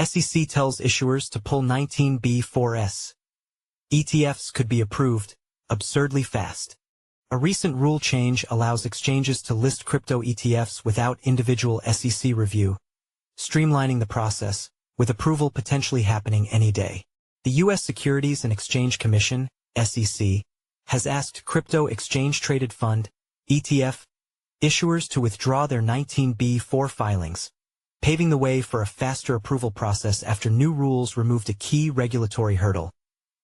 SEC tells issuers to pull 19b-4s. ETFs could be approved absurdly fast. A recent rule change allows exchanges to list crypto ETFs without individual SEC review, streamlining the process, with approval potentially happening any day. The U.S. Securities and Exchange Commission, SEC, has asked crypto exchange-traded fund, ETF, issuers to withdraw their 19b-4 filings, paving the way for a faster approval process after new rules removed a key regulatory hurdle.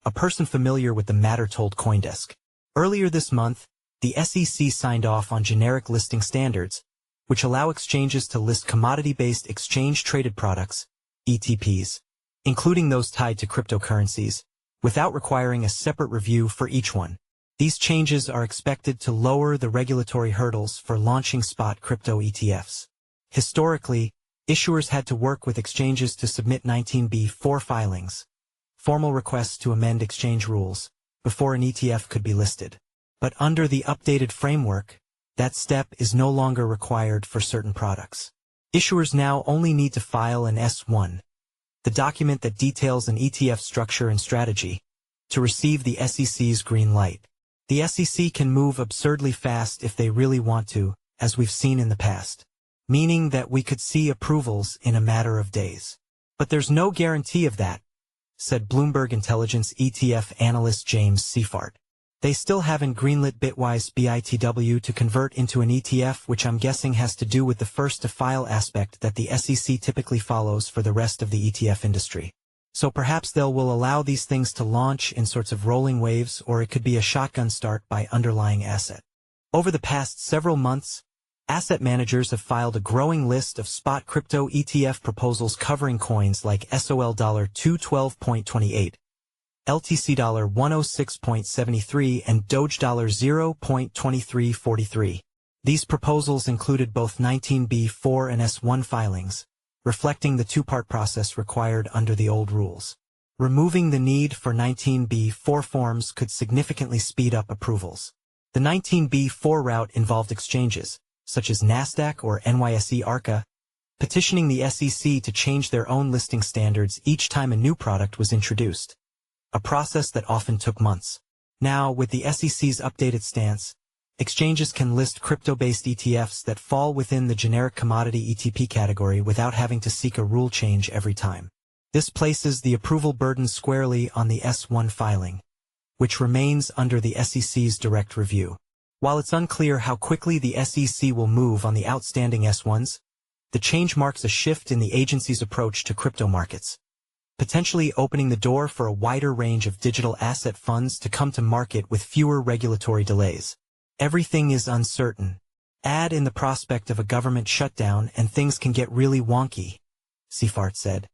A person familiar with the matter told CoinDesk. Earlier this month, the SEC signed off on generic listing standards, which allow exchanges to list commodity-based exchange-traded products, ETPs, including those tied to cryptocurrencies, without requiring a separate review for each one. These changes are expected to lower the regulatory hurdles for launching spot crypto ETFs. Historically, issuers had to work with exchanges to submit 19b-4 filings, formal requests to amend exchange rules, before an ETF could be listed. But under the updated framework, that step is no longer required for certain products. Issuers now only need to file an S1, the document that details an ETF structure and strategy, to receive the SEC's green light. The SEC can move absurdly fast if they really want to, as we've seen in the past, meaning that we could see approvals in a matter of days. But there's no guarantee of that, said Bloomberg Intelligence ETF analyst James Seifert. They still haven't greenlit Bitwise BITW to convert into an ETF, which I'm guessing has to do with the first-to-file aspect that the SEC typically follows for the rest of the ETF industry. So perhaps will allow these things to launch in sorts of rolling waves, or it could be a shotgun start by underlying asset. Over the past several months, asset managers have filed a growing list of spot crypto ETF proposals covering coins like SOL $212.28, LTC $106.73, and Doge $0.2343. These proposals included both 19b-4 and S1 filings, reflecting the two-part process required under the old rules. Removing the need for 19b-4 forms could significantly speed up approvals. The 19b-4 route involved exchanges, such as NASDAQ or NYSE Arca, petitioning the SEC to change their own listing standards each time a new product was introduced, a process that often took months. Now, with the SEC's updated stance, exchanges can list crypto-based ETFs that fall within the generic commodity ETP category without having to seek a rule change every time. This places the approval burden squarely on the S1 filing, which remains under the SEC's direct review. While it's unclear how quickly the SEC will move on the outstanding S1s, the change marks a shift in the agency's approach to crypto markets, potentially opening the door for a wider range of digital asset funds to come to market with fewer regulatory delays. Everything is uncertain. Add in the prospect of a government shutdown and things can get really wonky, Seifert said.